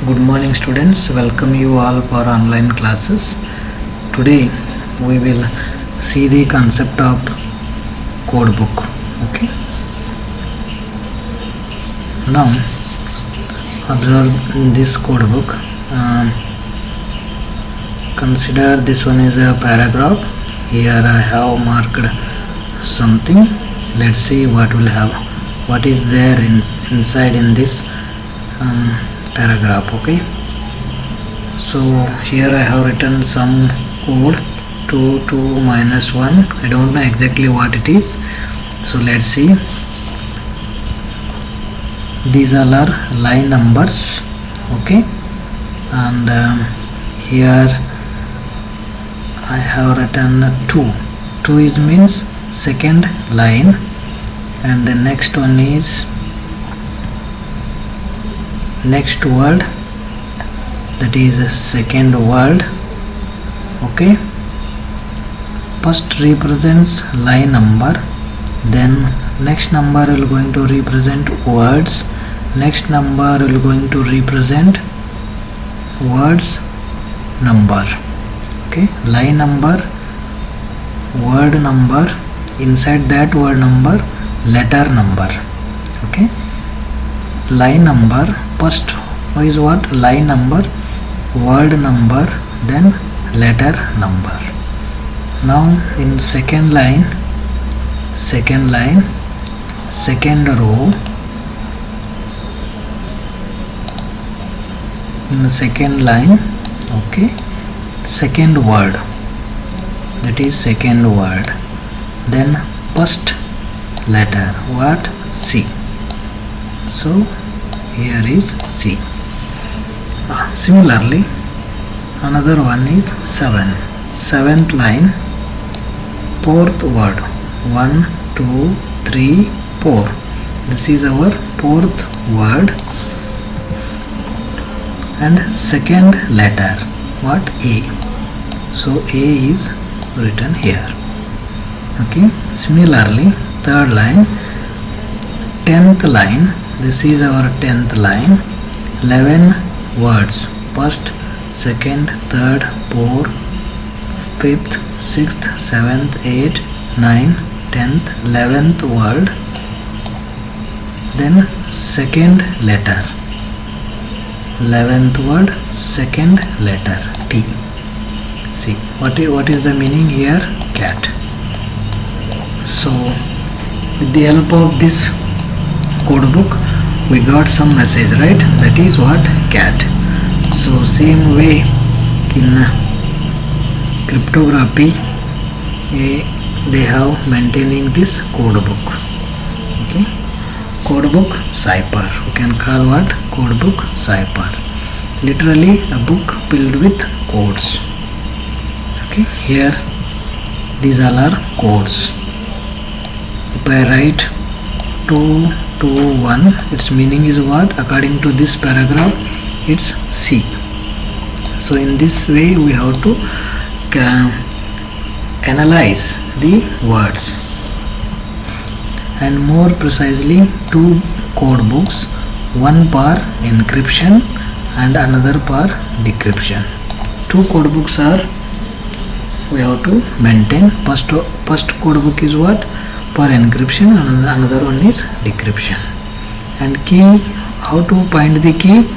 Good morning students, welcome you all for online classes. Today we will see the concept of code book. Okay. Now observe this code book. Consider this one is a paragraph. Here I have marked something. Let's see what will have. What is there inside in this paragraph. Okay, so here I have written some code 2 minus 1. I don't know exactly what it is, so let's see. These all are line numbers. Okay, and here I have written 2 is means second line, and the next one is next word, that is a second word. Okay, first represents line number, then next number will going to represent words, next number will going to represent words number. Okay, line number, word number, inside that word number letter number. Okay, line number, first is what? Line number, word number, then letter number. Now in second line, second row, in the second line, okay, second word, that is second word, then first letter, what? C. So here is C. Similarly, another one is 7. Seventh line, fourth word, 1 2 3 4. This is our fourth word, and second letter, what? A. So A is written here. Okay, similarly third line, 10th line, this is our 10th line, 11 words, first, second, third, fourth, fifth, sixth, 7th, 8th, 9th, 10th, 11th word, then second letter, 11th word, second letter, T. See what is the meaning here? Cat. So with the help of this code book we got some message, right? That is what? Cat. So same way in cryptography they have maintaining this code book. Okay, code book cipher, we can call what? Code book cipher, literally a book filled with codes. Okay, here these all are codes. If I write 2 2 1, its meaning is what? According to this paragraph, it's C. So in this way we have to analyze the words, and more precisely 2 code books, one for encryption and another for decryption. 2 code books are we have to maintain. First code book is what? For encryption, and another one is decryption. And key, how to find the key?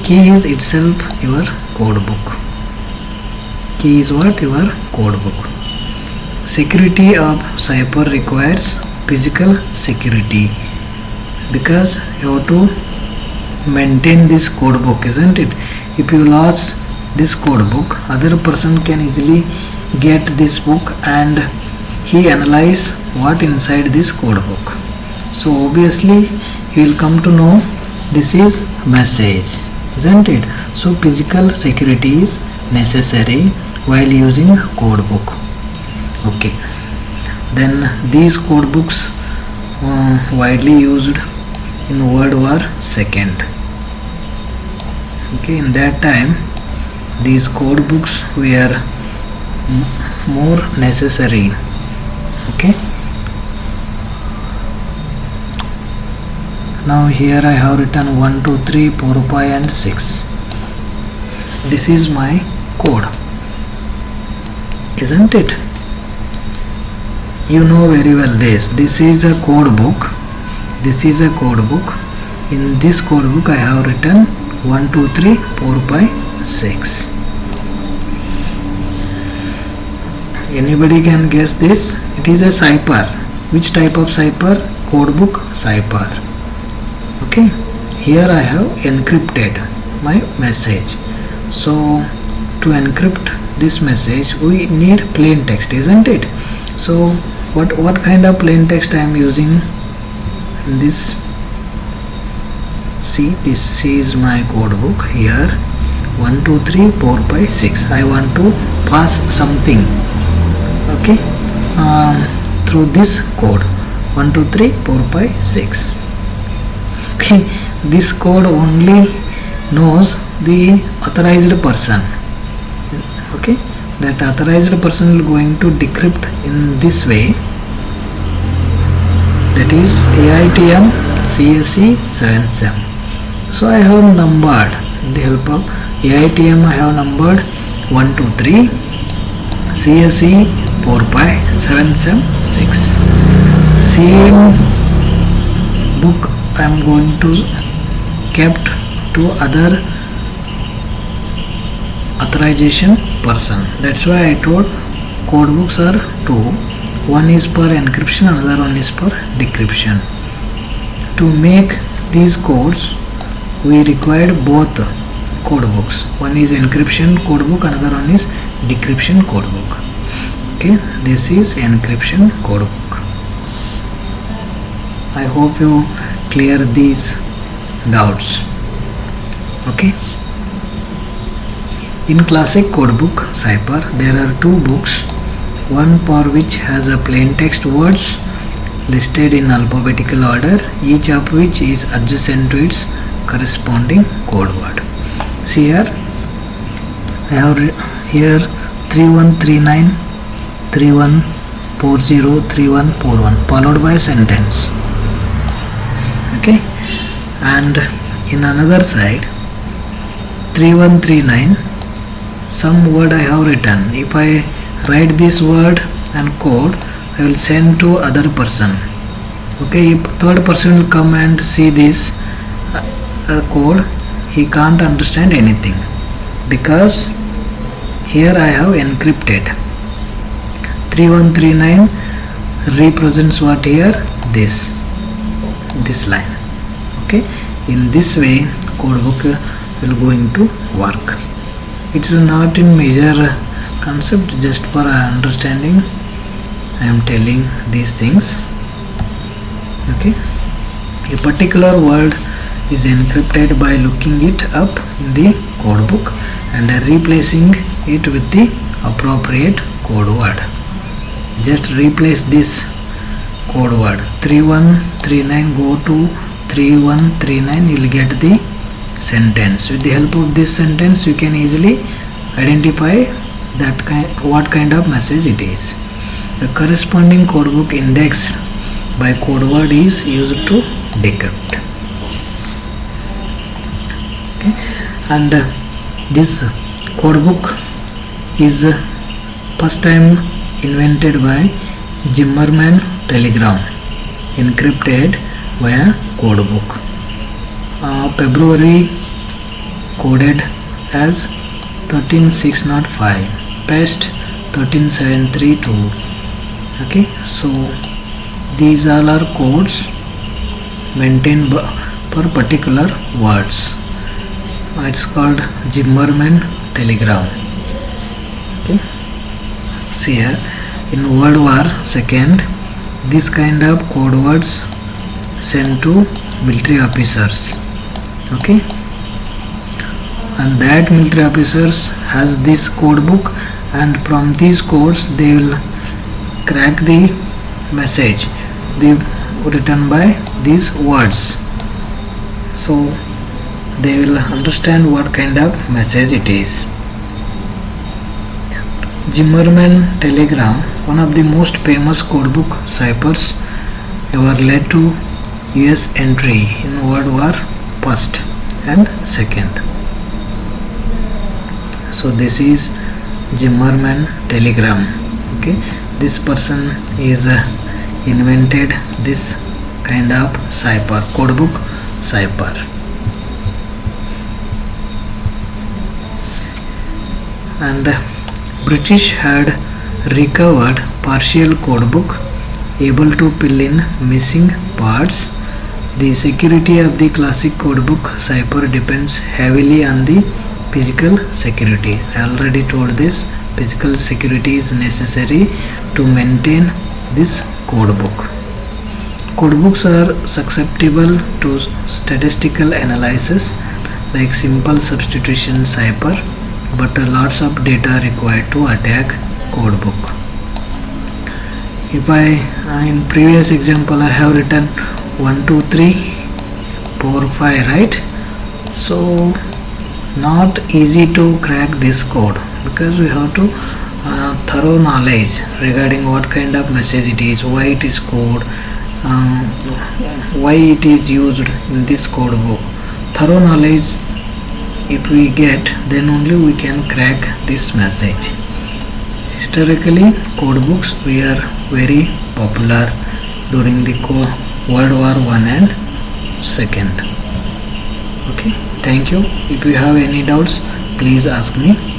Key is itself your code book. Key is what? Your code book. Security of cipher requires physical security, because you have to maintain this code book, isn't it? If you lose this code book, other person can easily get this book and he analyze what inside this code book. So obviously he will come to know this is message, isn't it? So physical security is necessary while using code book. Okay, then these code books widely used in World War II. Okay, in that time these code books were more necessary. Okay, Now here I have written 1, 2, 3, 4, 5 and 6. this is my code, isn't it? You know very well this is a code book. This is a code book. In this code book I have written 1 2 3 4 5 6. Anybody can guess this? It is a cipher. Which type of cipher? Code book cipher. Okay, here I have encrypted my message. So to encrypt this message we need plain text, isn't it? So what kind of plain text I am using in this? See, this is my code book. Here 1 2 3 4 5 6. I want to pass something, okay, through this code 1 2 3 4 5 6. Okay, this code only knows the authorized person. Okay, that authorized person is going to decrypt in this way, that is AITM CSE 7SEM. So I have numbered, with the help of AITM I have numbered 1 2 3, CSE 4 5, 7SEM 6. Same book I am going to kept to other authorization person. That's why I told code books are two. One is for encryption, another one is for decryption. To make these codes we required both code books. One is encryption code book, another one is decryption code book. Okay, this is encryption code book. I hope you clear these doubts. Okay, in classic code book cipher there are two books, one for which has a plain text words listed in alphabetical order, each of which is adjacent to its corresponding code word. See here, I have here 3139 3140 3141 followed by a sentence. Okay, and in another side 3139 some word I have written. If I write this word and code, I will send to other person. Okay, if third person will come and see this code, he can't understand anything because here I have encrypted. 3139 represents what here? This line. Okay, in this way code book will going to work. It's not in major concept, just for understanding I am telling these things. Okay, a particular word is encrypted by looking it up in the code book and replacing it with the appropriate code word. Just replace this code word 3139, go to 3139, you will get the sentence. With the help of this sentence you can easily identify that what kind of message it is. The corresponding code book indexed by code word is used to decrypt. Okay, and this code book is first time invented by Zimmermann telegram, encrypted via code book. February coded as 13605, pest 13732. Okay, so these all are codes maintained per particular words. It's called Zimmermann telegram. Okay, see here in World War II this kind of code words sent to military officers. Okay, and that military officers has this code book, and from these codes they will crack the message they written by these words, so they will understand what kind of message it is. Zimmermann telegram, one of the most famous code book ciphers ever led to US entry in World War I and II. So this is Zimmerman telegram. Okay, this person is invented this kind of cipher, codebook cipher. And British had recovered partial codebook able to fill in missing parts. The security of the classic codebook cipher depends heavily on the physical security. I already told this, physical security is necessary to maintain this codebook. Codebooks are susceptible to statistical analysis like simple substitution cipher, but lots of data required to attack codebook. If in previous example I have written 1 2 3 4 5, right? So not easy to crack this code because we have to thorough knowledge regarding what kind of message it is, why it is code, why it is used in this code book. Thorough knowledge if we get, then only we can crack this message. Historically, code books were very popular during the World War I and II. Okay, thank you. If you have any doubts, please ask me.